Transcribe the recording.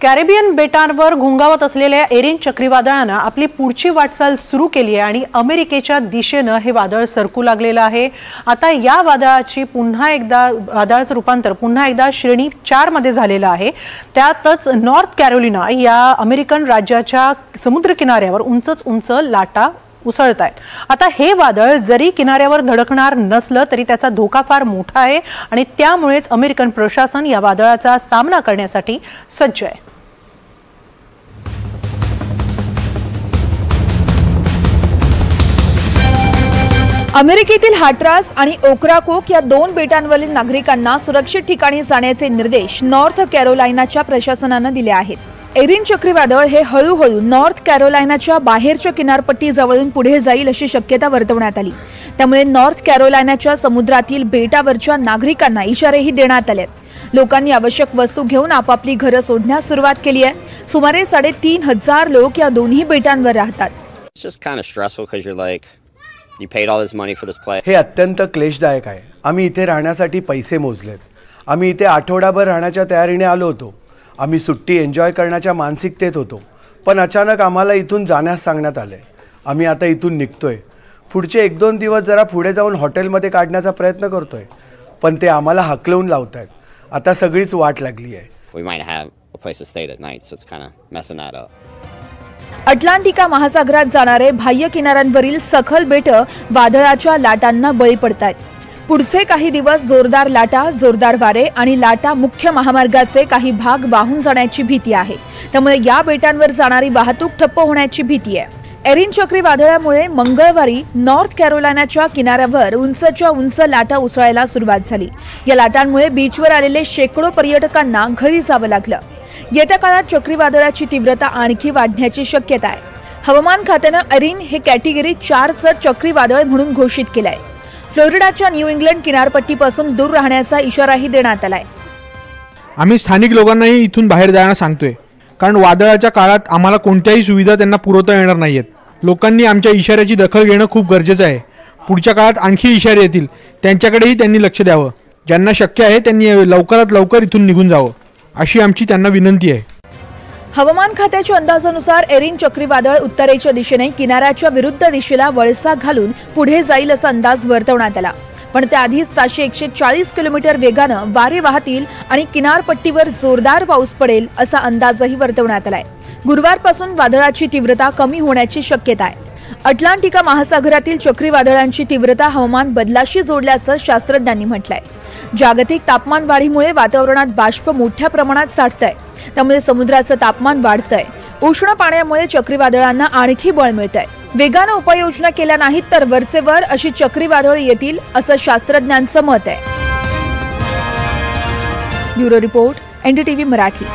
Caribbean बेटांवर घोंगावत असलेल्या Erin चक्रीवादळाने आपली पुढची वाटचाल सुरू केली आहे आणि अमेरिकेच्या दिशेने हे वादळ सरकू लागलेलं आहे। आता या वादळाची वादळाचं रूपांतर पुन्हा एकदा श्रेणी 4 मध्ये झालेलं आहे। त्यातच नॉर्थ कॅरोलिना या अमेरिकन राज्याच्या समुद्र किनाऱ्यावर उंच लाटा उसळत आहेत। आता हे वादळ जरी किनाऱ्यावर धडकणार नसलं तरी त्याचा धोका फार मोठा आहे आणि त्यामुळेच अमेरिकन प्रशासन या वादळाचा सामना करण्यासाठी सज्ज आहे। अमेरिकेतील हाट्रास आणि ओक्राकोक या 2 बेटांवरील नागरिकांना सुरक्षित ठिकाणी जाण्याचे निर्देश नॉर्थ कॅरोलायनाच्या प्रशासनाने दिले आहेत। एरिन चक्रीवादळ हे हळूहळू नॉर्थ कॅरोलायनाच्या बाहेरच्या किनारपट्टी जवळून पुढे जाईल अशी शक्यता वर्तवण्यात आली। त्यामुळे नॉर्थ कॅरोलायनाच्या समुद्रातील बेटावरच्या नागरिकांना इशारेही देण्यात आले आहेत। लोकांनी आवश्यक वस्तू घेऊन आपापली घरे सोडण्यास सुरुवात केली आहे। सुमारे 3,500 लोक या दोन्ही बेटांवर राहतात। हे अत्यंत क्लेशदायक आहे। आम्ही इथे राहण्यासाठी पैसे मोजलेत। आम्ही इथे आठवडाभर राहण्याच्या तयारीने आलो होतो। आम्ही सुट्टी एन्जॉय करण्याच्या मानसिकतेत होतो, पण अचानक आम्हाला इथून जाण्यास सांगण्यात आले। आम्ही आता इथून निघतोय। पुढचे 1-2 दिवस जरा पुढे जाऊन हॉटेलमध्ये काढण्याचा प्रयत्न करतोय, पण ते आम्हाला हाकलवून लावतायत। आता सगळीच वाट लागली आहे। अटलांटिका महासागरात जाणारे बाह्य किनाऱ्यांवरील सखल बेट वादळाच्या लाटांना बळी पडतात। पुढचे काही दिवस जोरदार लाटा, जोरदार वारे आणि लाटा मुख्य महामार्गाचे काही भाग वाहून जाण्याची भीती आहे। त्यामुळे या बेटांवर जाणारी वाहतूक ठप्प होण्याची भीती आहे। एरिन चक्रीवादळामुळे मंगळवारी नॉर्थ कॅरोलायनाच्या किनाऱ्यावर उंच लाटा उसळायला सुरुवात झाली। या लाटांमुळे बीचवर आलेले शेकडो पर्यटकांना घरी जावं लागलं। येत्या काळात चक्रीवादळाची तीव्रता आणखी वाढण्याची शक्यता आहे। हवामान खात्याने एरिन हे कॅटेगरी 4चं चक्रीवादळ म्हणून घोषित केलंय। फ्लोरिडाच्या न्यू इंग्लंड किनारपट्टीपासून दूर राहण्याचा इशाराही देण्यात आलाय। आम्ही स्थानिक लोकांनाही इथून बाहेर जायला सांगतोय, कारण वादळाच्या काळात आम्हाला कोणत्याही सुविधा त्यांना पुरवता येणार नाहीयेत। लोकांनी आमच्या इशाऱ्याची दखल घेणं खूप गरजेचं आहे। पुढच्या काळात आणखी इशारे येतील, त्यांच्याकडेही त्यांनी लक्ष द्यावं। ज्यांना शक्य आहे त्यांनी लवकरात लवकर इथून निघून जावं, अशी आमची त्यांना विनंती आहे। हवामान खात्याच्या अंदाजानुसार एरिन चक्रीवादळ उत्तरेच्या दिशेने किनाऱ्याच्या विरुद्ध दिशेला वळसा घालून पुढे जाईल असा अंदाज वर्तवण्यात आला, पण त्याआधीच ताशी 140 किलोमीटर वेगानं वारे वाहतील आणि किनारपट्टीवर जोरदार पाऊस पडेल असा अंदाजही वर्तवण्यात आलाय। गुरुवारपासून वादळाची तीव्रता कमी होण्याची शक्यता आहे। अटलांटिका महासागरातील चक्रीवादळांची तीव्रता हवामान बदलाशी जोडल्याचं शास्त्रज्ञांनी म्हटलंय। जागतिक तापमान वाढीमुळे वातावरणात बाष्प मोठ्या प्रमाणात साठतंय, त्यामुळे समुद्राचं तापमान वाढतंय। उष्ण पाण्यामुळे चक्रीवादळांना आणखी बळ मिळतंय। वेगानं उपाययोजना केल्या नाहीत तर वरचेवर अशी चक्रीवादळ येतील असं शास्त्रज्ञांचं मत आहे। Bureau report, NDTV Marathi.